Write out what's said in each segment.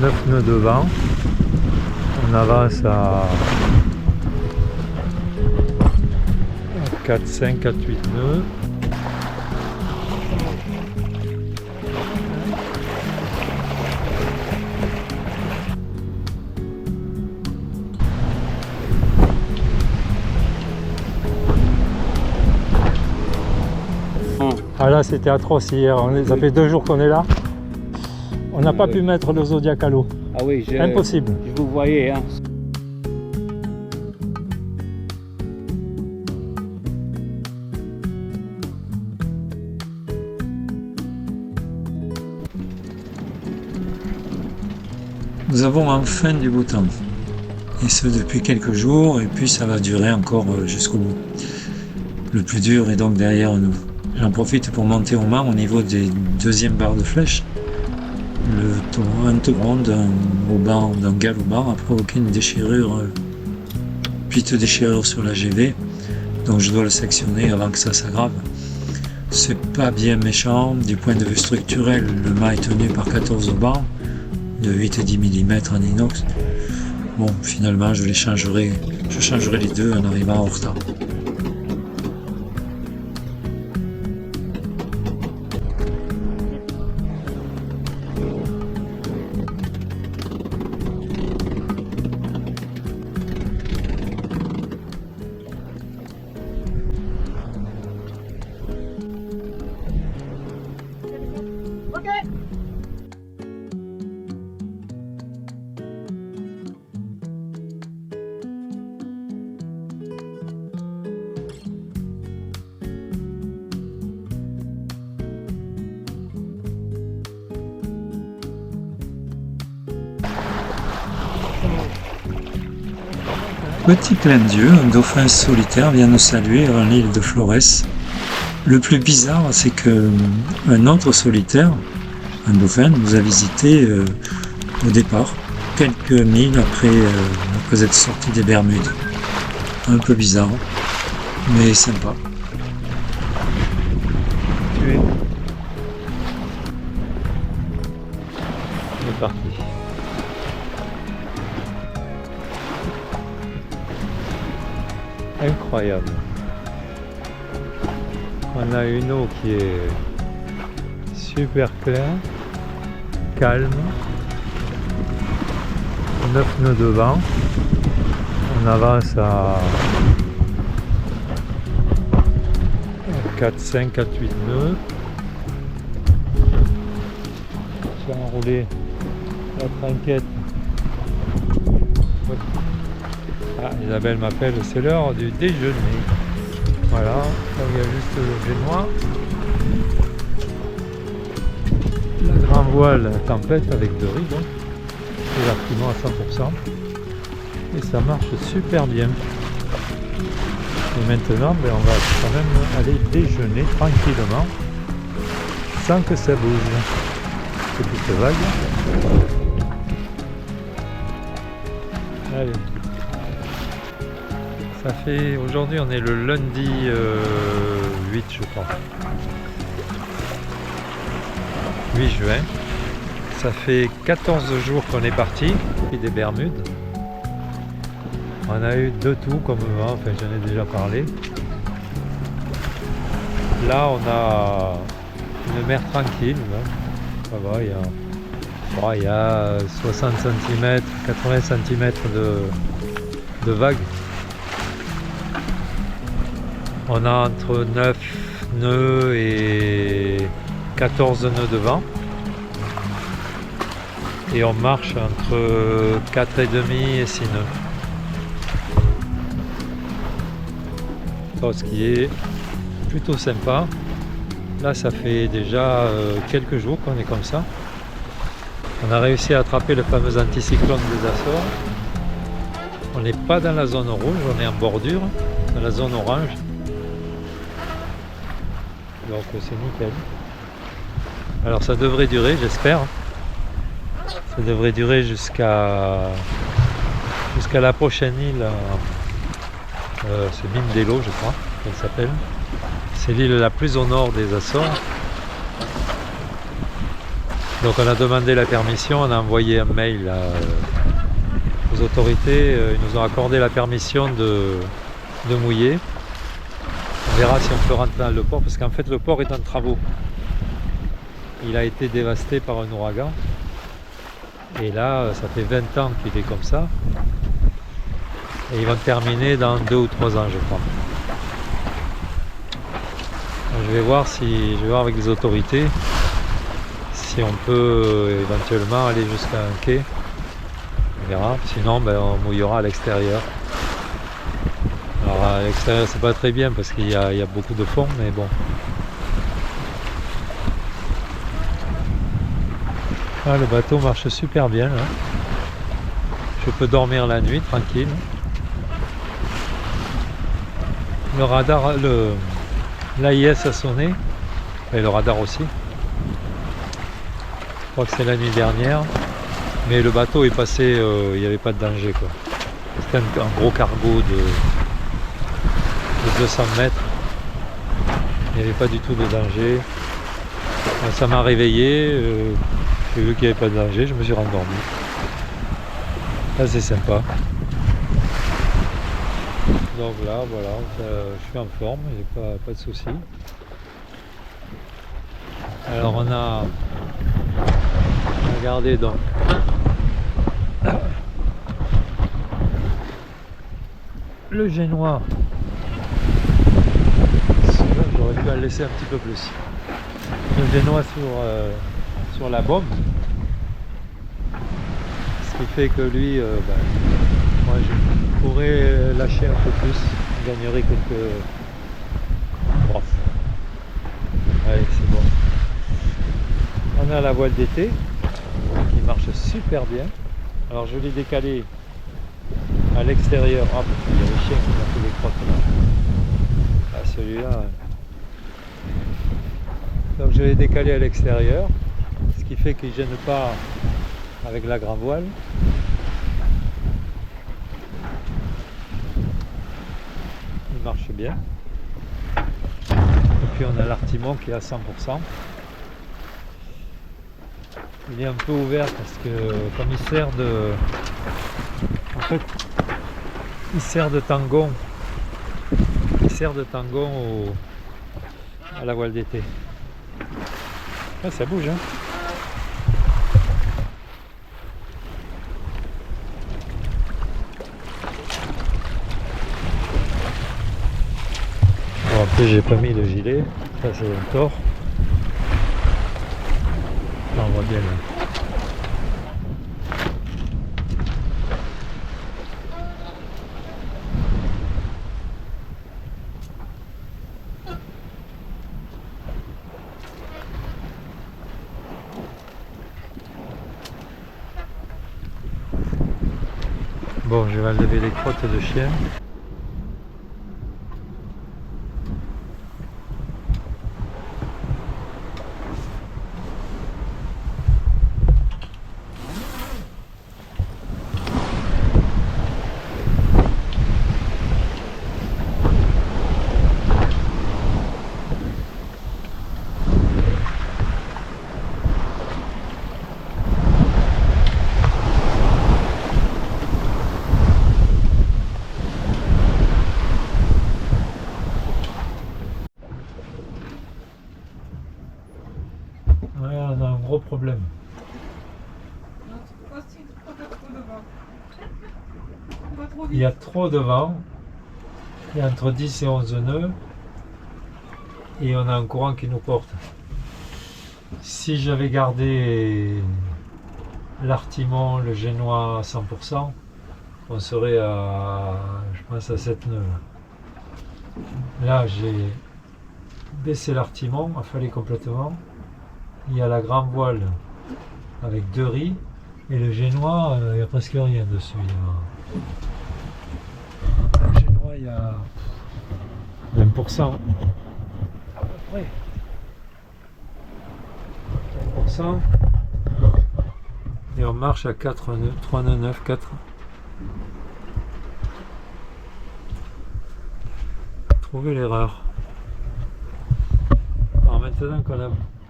9 nœuds de vent. On avance à 4, 5, 4, 8 nœuds. Ah là c'était atroce hier, ça fait 2 jours qu'on est là. On n'a pas pu mettre le Zodiac à l'eau. Ah oui, Impossible. Je vous voyais. Hein. Nous avons enfin du beau temps. Et ce depuis quelques jours, et puis ça va durer encore jusqu'au bout. Le plus dur est donc derrière nous. J'en profite pour monter au mât au niveau des deuxièmes barres de flèche. Un tourant d'un galopard a provoqué une déchirure, petite déchirure sur la GV, donc je dois le sectionner avant que ça s'aggrave. C'est pas bien méchant, du point de vue structurel, le mât est tenu par 14 bancs de 8 et 10 mm en inox. Bon, finalement je changerai les deux en arrivant en retard. Petit clin d'yeux, un dauphin solitaire vient nous saluer en l'île de Flores. Le plus bizarre, c'est que un autre solitaire, un dauphin, nous a visité au départ, quelques milles après être sorti des Bermudes. Un peu bizarre, mais sympa. C'est parti. Incroyable. On a une eau qui est super claire, calme, 9 nœuds de vent. On avance à 4, 5, 4, 8 nœuds. Je vais enrouler la trinquette. Ah, Isabelle m'appelle, c'est l'heure du déjeuner. Voilà, là il y a juste le génois. La grand voile tempête avec de riz, c'est l'artiment à 100%. Et ça marche super bien. Et maintenant, on va quand même aller déjeuner tranquillement, sans que ça bouge. Petite vague. Allez. Ça fait, aujourd'hui on est le lundi 8 je crois. 8 juin. Ça fait 14 jours qu'on est parti, depuis des Bermudes. On a eu de tout comme vent, enfin j'en ai déjà parlé. Là on a une mer tranquille, ça va, il y a 60 cm, 80 cm de vagues. On a entre 9 nœuds et 14 nœuds de vent. Et on marche entre 4,5 et 6 nœuds. Ce qui est plutôt sympa. Là ça fait déjà quelques jours qu'on est comme ça. On a réussi à attraper le fameux anticyclone des Açores. On n'est pas dans la zone rouge, on est en bordure, dans la zone orange. Donc c'est nickel. Alors ça devrait durer, j'espère. Ça devrait durer jusqu'à la prochaine île. C'est Mindelo, je crois qu'elle s'appelle. C'est l'île la plus au nord des Açores. Donc on a demandé la permission, on a envoyé un mail aux autorités, ils nous ont accordé la permission de mouiller. On verra si on peut rentrer dans le port, parce qu'en fait le port est en travaux. Il a été dévasté par un ouragan. Et là, ça fait 20 ans qu'il est comme ça. Et ils vont terminer dans 2 ou 3 ans, je crois. Donc, je vais voir avec les autorités si on peut éventuellement aller jusqu'à un quai. On verra. Sinon, on mouillera à l'extérieur. Alors à l'extérieur, c'est pas très bien parce qu'il y a beaucoup de fond, mais bon. Ah, le bateau marche super bien là. Je peux dormir la nuit tranquille. Le radar, l'AIS a sonné, et le radar aussi. Je crois que c'est la nuit dernière, mais le bateau est passé, il n'y avait pas de danger quoi. C'était un gros cargo de 200 mètres. Il n'y avait pas du tout de danger. Ça m'a réveillé. J'ai vu qu'il n'y avait pas de danger, je me suis rendormi. Là c'est sympa. Donc là voilà, je suis en forme, il n'y a pas de souci. Alors on a regardé donc le génois. J'aurais pu le laisser un petit peu plus. Le génois sur la bombe. Ce qui fait que lui, moi je pourrais lâcher un peu plus, je gagnerais quelques... Bref. Allez, c'est bon. On a la voile d'été qui marche super bien. Alors je l'ai décalé à l'extérieur. Ah, il y a le chien qui m'a fait des crottes là. Ah, celui-là. Donc je l'ai décalé à l'extérieur, ce qui fait qu'il ne gêne pas avec la grand voile. Il marche bien. Et puis on a l'artimon qui est à 100%. Il est un peu ouvert parce que comme il sert de... En fait, il sert de tangon. Il sert de tangon à la voile d'été. Ah, ça bouge, hein. Bon, après j'ai pas mis le gilet, ça c'est un tort. Là, on voit bien là. Bon, je vais enlever les crottes de chien. On a un gros problème. Il y a trop de vent. Il y a entre 10 et 11 nœuds. Et on a un courant qui nous porte. Si j'avais gardé l'artimon, le génois à 100%, on serait à, je pense, à 7 nœuds. Là, j'ai baissé l'artimon, affalé complètement. Il y a la grande voile avec 2 riz et le génois, il n'y a presque rien dessus. Le génois, il y a 20% à peu près. 20%. Et on marche à 4 nœuds, 3 nœuds 9, 4. Trouver l'erreur. Alors maintenant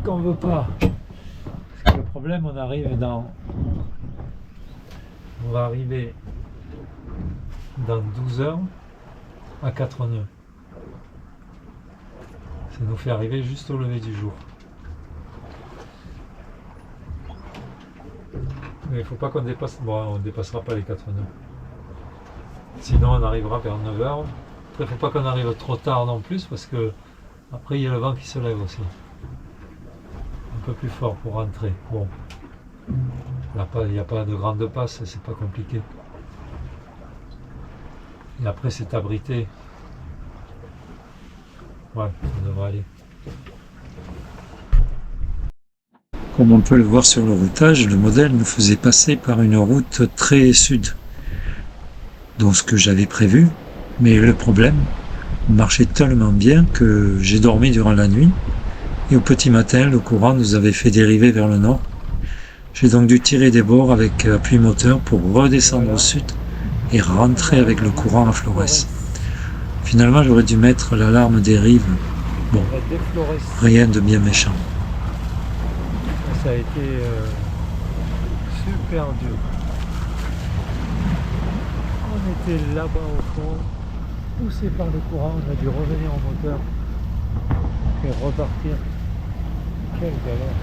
qu'on veut pas. Parce que le problème, on va arriver dans 12 heures à 4 nœuds. Ça nous fait arriver juste au lever du jour. Mais il ne faut pas qu'on dépasse. Bon, on ne dépassera pas les 4 nœuds. Sinon, on arrivera vers 9 heures. Après, il ne faut pas qu'on arrive trop tard non plus parce que après, il y a le vent qui se lève aussi. Un peu plus fort pour rentrer. Bon. Il n'y a pas de grande passe, c'est pas compliqué. Et après, c'est abrité. Ouais, ça devrait aller. Comme on peut le voir sur le routage, le modèle nous faisait passer par une route très sud. Donc ce que j'avais prévu, mais le problème marchait tellement bien que j'ai dormi durant la nuit et au petit matin, le courant nous avait fait dériver vers le nord. J'ai donc dû tirer des bords avec appui moteur pour redescendre au sud et rentrer avec le courant à Flores. Finalement, j'aurais dû mettre l'alarme des rives. Bon, rien de bien méchant. Ça a été super dur. On était là-bas au fond, poussé par le courant, on a dû revenir en moteur et repartir. Quelle galère.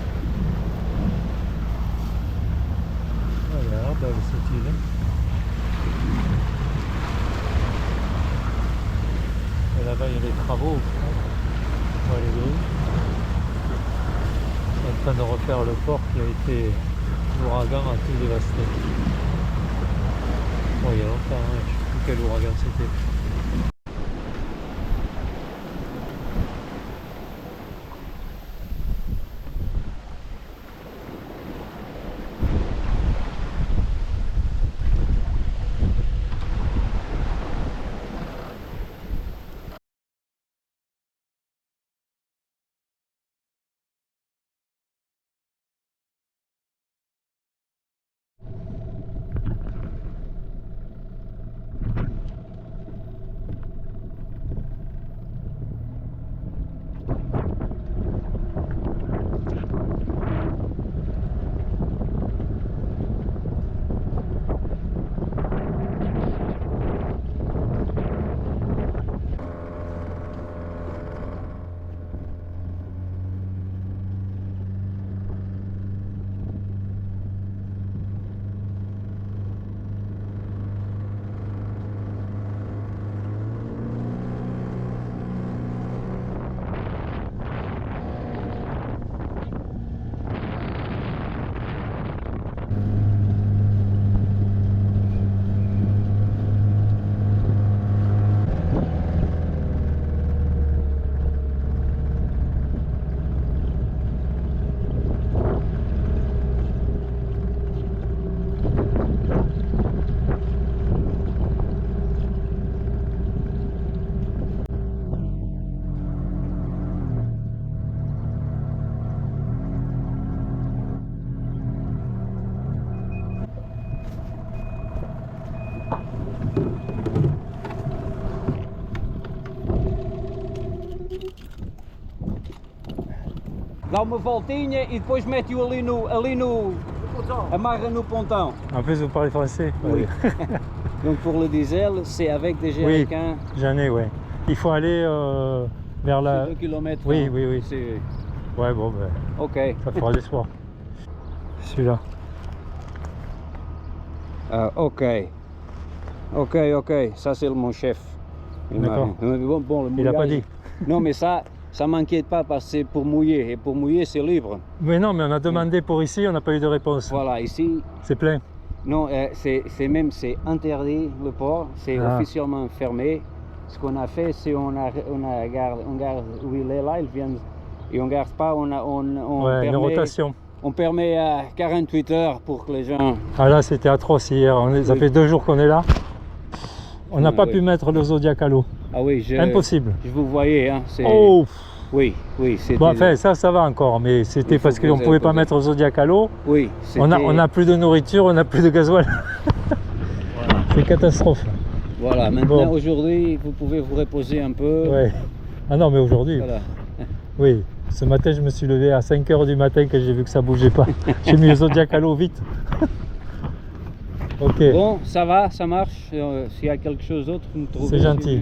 Voilà, belle cette île. Et là-bas il y a les travaux. On va aller où? En train de refaire le port qui a été, l'ouragan a tout dévasté. Bon, il y a longtemps, hein, je ne sais plus quel ouragan c'était. Dá uma voltinha e depois mete-o ali no amarra no pontão. En plus, vous parlez français? Oui. Donc pour le diesel, c'est avec des Oui, jerrycans. j'en ai, ouais. Il faut aller vers la... 2 km. Oui, oui, oui. C'est... Ouais, bon, ben, Ok. ça fera l'espoir. Celui-là. Ok. Ok, ok. Ça c'est mon chef. D'accord. Bon, le Il n'a pas mouillage- dit. Non mais ça m'inquiète pas parce que c'est pour mouiller. Et pour mouiller c'est libre. Mais non, mais on a demandé pour ici, on n'a pas eu de réponse. Voilà, ici, C'est plein. non, c'est interdit le port. C'est Ah. officiellement fermé. Ce qu'on a fait, c'est on garde où il est là, il vient et on garde pas, on Ouais, une permet, rotation. on permet à 48 heures pour que les gens. Ah là, c'était atroce hier. Ça Oui. fait 2 jours qu'on est là. On n'a pas Oui. pu mettre le Zodiac à l'eau. Ah oui, Impossible. Je vous voyais, hein. Oh. Oui, oui, c'était. Bon, enfin, ça va encore, mais c'était Il faut parce qu'on ne poser, pouvait pas poser. mettre le Zodiac à l'eau. Oui, On a plus de nourriture, on n'a plus de gasoil. Voilà. C'est catastrophe. Voilà. Maintenant, Bon. aujourd'hui, vous pouvez vous reposer un peu. Ouais. Ah non, mais aujourd'hui, Voilà. oui. Ce matin, je me suis levé à 5 h du matin quand j'ai vu que ça bougeait pas. J'ai mis le Zodiac à l'eau vite. Ok. Bon, ça va, ça marche. S'il y a quelque chose d'autre, vous me trouvez. C'est gentil.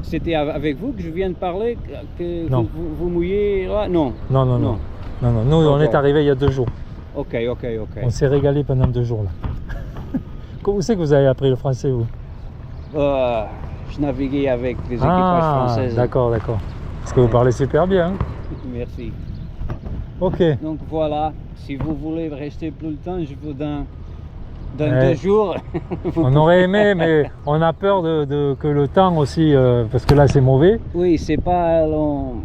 C'était avec vous que je viens de parler que Non. vous mouillez là? Non. Non, non, non. Non, non. Nous, on est arrivé il y a 2 jours. Ok. On s'est régalé pendant 2 jours là. Comment c'est que vous avez appris le français, vous? Je naviguais avec des équipages françaises. D'accord, d'accord. Parce que vous parlez super bien. Merci. Ok. Donc voilà, si vous voulez rester plus longtemps, je vous donne dans Ouais. 2 jours. On aurait aimé, mais on a peur que le temps aussi, parce que là c'est mauvais. Oui, c'est pas long.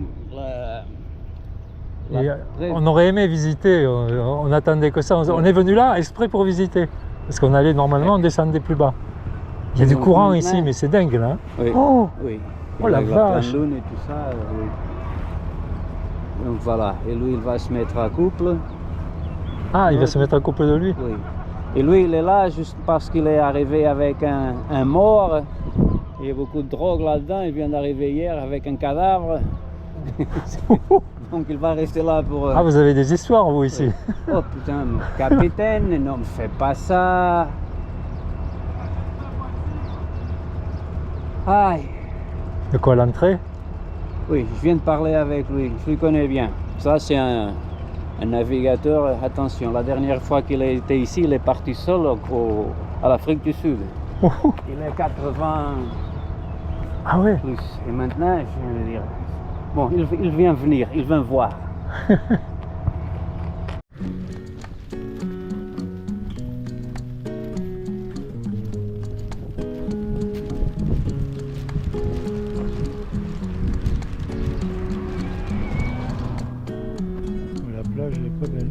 Et on aurait aimé visiter, on attendait que ça. On est venu là exprès pour visiter. Parce qu'on allait normalement, on descendait plus bas. Il y a du Donc, courant maintenant- ici, mais c'est dingue là. Oui. Oh, Oui. Oh la Avec vache. pleine lune et tout ça. Oui. Donc voilà, et lui il va se mettre à couple. ah, il va se mettre en couple de lui. Oui. Et lui il est là juste parce qu'il est arrivé avec un mort. Il y a beaucoup de drogue là-dedans, il vient d'arriver hier avec un cadavre. Donc il va rester là pour... Ah, vous avez des histoires vous ici. Oh putain, capitaine, non me fais pas ça. Aïe. De quoi, l'entrée? Oui, je viens de parler avec lui, je le connais bien. Ça c'est un navigateur, attention, la dernière fois qu'il a été ici, il est parti seul à l'Afrique du Sud. Il est 80 Ah ouais. plus. Et maintenant, je viens de dire, bon, il vient venir, il vient voir. La plage elle est pas belle.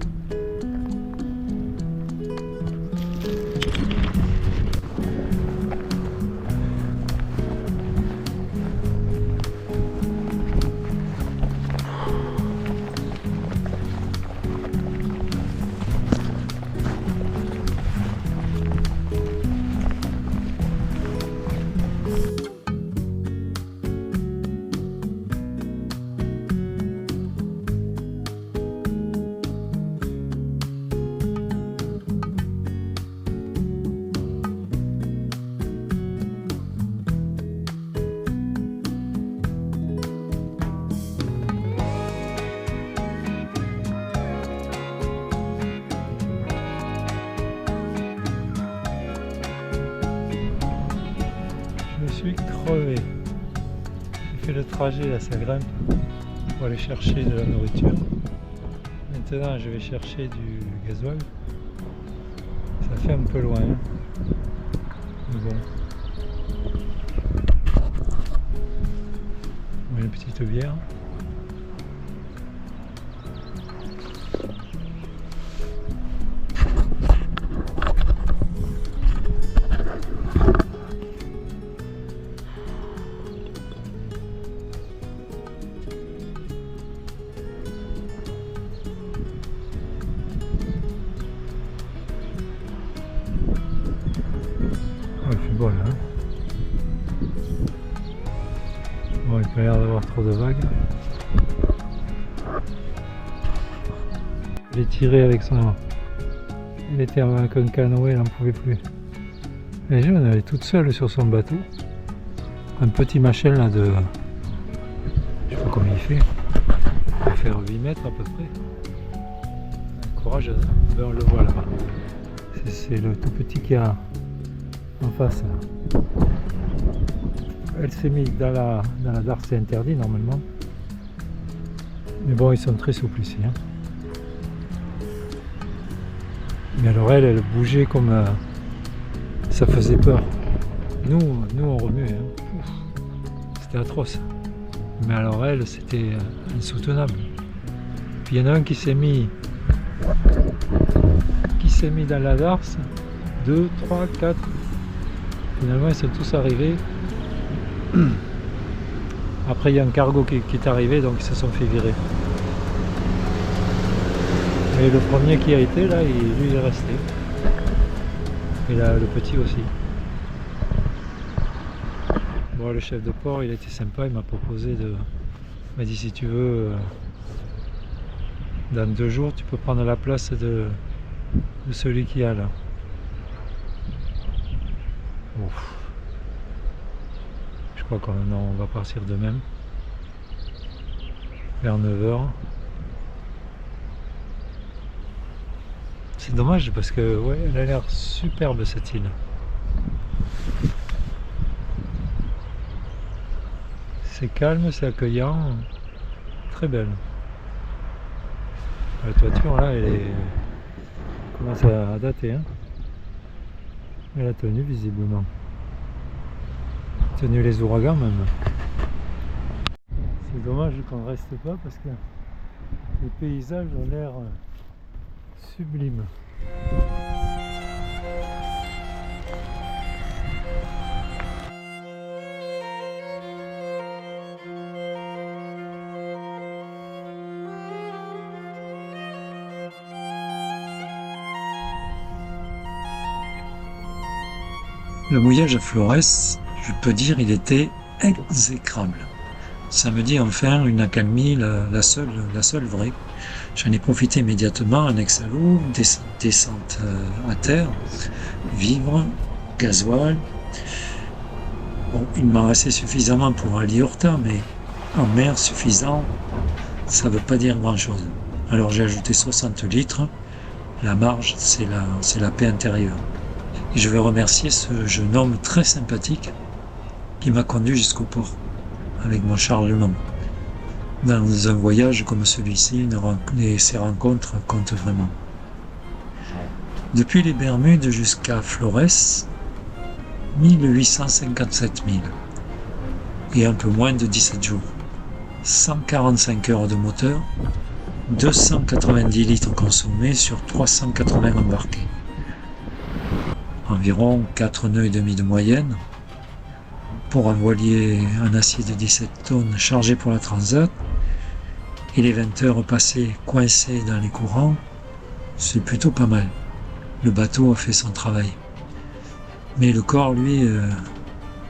Je suis crevé. J'ai fait le trajet là, ça grimpe pour aller chercher de la nourriture. Maintenant je vais chercher du gasoil. Ça fait un peu loin. Hein. Mais bon. On a une petite bière. Il fait beau là. Hein. Bon, il peut y avoir trop de vagues. Il est tiré avec son... Il était avec un canoë, il n'en pouvait plus. La jeune, elle est toute seule sur son bateau. Un petit machin là de... Je sais pas combien il fait. Il va faire 8 mètres à peu près. Courageuse. Ben, on le voit là-bas. C'est le tout petit qui a en face. Elle s'est mise dans la darse, c'est interdit normalement. Mais bon, ils sont très souples ici. Hein. Mais alors elle bougeait comme... ça faisait peur. Nous on remuait. Hein. C'était atroce. Mais alors elle, c'était insoutenable. Puis il y en a un qui s'est mis dans la darse. 2, 3, 4. Finalement ils sont tous arrivés. Après il y a un cargo qui est arrivé, donc ils se sont fait virer. Mais le premier qui a été là, lui il est resté. Et là le petit aussi. Bon, le chef de port il était sympa, il m'a proposé Il m'a dit si tu veux, dans 2 jours, tu peux prendre la place de celui qui a là. Ouf. Je crois qu'on va partir de même. Vers 9h. C'est dommage parce que ouais, elle a l'air superbe cette île. C'est calme, c'est accueillant, très belle. La toiture là, elle commence à dater, hein. Elle a tenu visiblement. Tenu les ouragans même. C'est dommage qu'on ne reste pas parce que les paysages ont l'air sublimes. Le mouillage à Flores, je peux dire, il était exécrable. Samedi, enfin, une accalmie, la seule vraie. J'en ai profité immédiatement, un exalo, descente à terre, vivres, gasoil. Bon, il m'en restait suffisamment pour aller Horta, mais en mer, suffisant, ça veut pas dire grand-chose. Alors j'ai ajouté 60 litres. La marge, c'est la paix intérieure. Et je veux remercier ce jeune homme très sympathique qui m'a conduit jusqu'au port avec mon Charlement. Dans un voyage comme celui-ci, ces rencontres comptent vraiment. Depuis les Bermudes jusqu'à Flores, 1857 milles et un peu moins de 17 jours. 145 heures de moteur, 290 litres consommés sur 380 embarqués. Environ 4 nœuds et demi de moyenne. Pour un voilier en acier de 17 tonnes chargé pour la transat, et les 20 heures passées coincées dans les courants, c'est plutôt pas mal. Le bateau a fait son travail. Mais le corps, lui,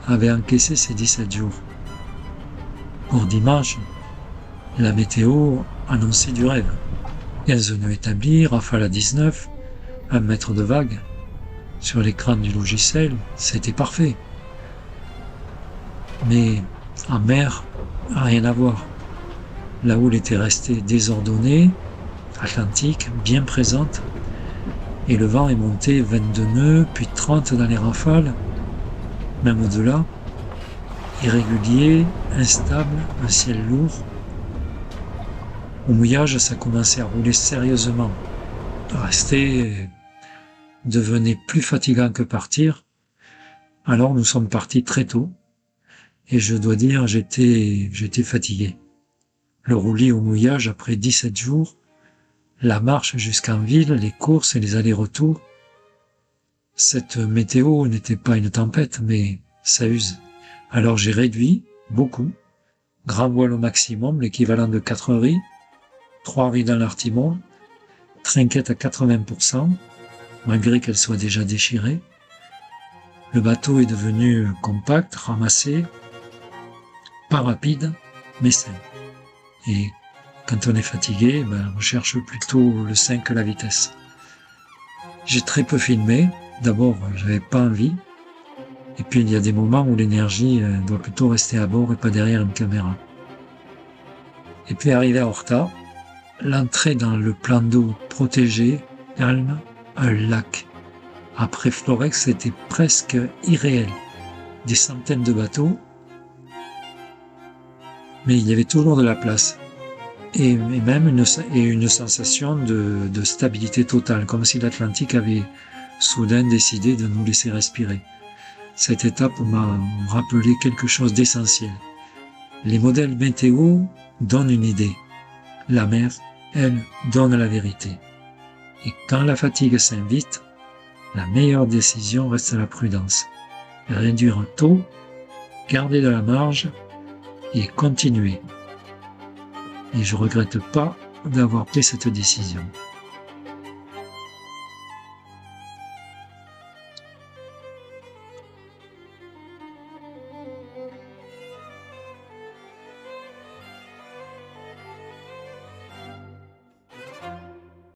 avait encaissé ses 17 jours. Pour dimanche, la météo annonçait du rêve. 15 nœuds établis, rafale à 19, 1 mètre de vague. Sur l'écran du logiciel, c'était parfait. Mais en mer, rien à voir. La houle était restée désordonnée, atlantique, bien présente, et le vent est monté 22 nœuds, puis 30 dans les rafales, même au-delà, irrégulier, instable, un ciel lourd. Au mouillage, ça commençait à rouler sérieusement. Rester devenait plus fatigant que partir, alors nous sommes partis très tôt, et je dois dire, j'étais fatigué. Le roulis au mouillage après 17 jours, la marche jusqu'en ville, les courses et les allers-retours. Cette météo n'était pas une tempête, mais ça use. Alors j'ai réduit, beaucoup, grand voile au maximum, l'équivalent de 4 riz, 3 riz dans l'artimon, trinquette à 80%, malgré qu'elle soit déjà déchirée. Le bateau est devenu compact, ramassé, pas rapide, mais sain. Et quand on est fatigué, on cherche plutôt le 5 que la vitesse. J'ai très peu filmé. D'abord, j'avais pas envie. Et puis, il y a des moments où l'énergie doit plutôt rester à bord et pas derrière une caméra. Et puis, arrivé à Horta, l'entrée dans le plan d'eau protégé, calme, un lac. Après Florex, c'était presque irréel. Des centaines de bateaux, mais il y avait toujours de la place. Et même une sensation de stabilité totale, comme si l'Atlantique avait soudain décidé de nous laisser respirer. Cette étape m'a rappelé quelque chose d'essentiel. Les modèles météo donnent une idée. La mer, elle, donne la vérité. Et quand la fatigue s'invite, la meilleure décision reste la prudence. Réduire tôt, garder de la marge et continuer. Et je regrette pas d'avoir pris cette décision.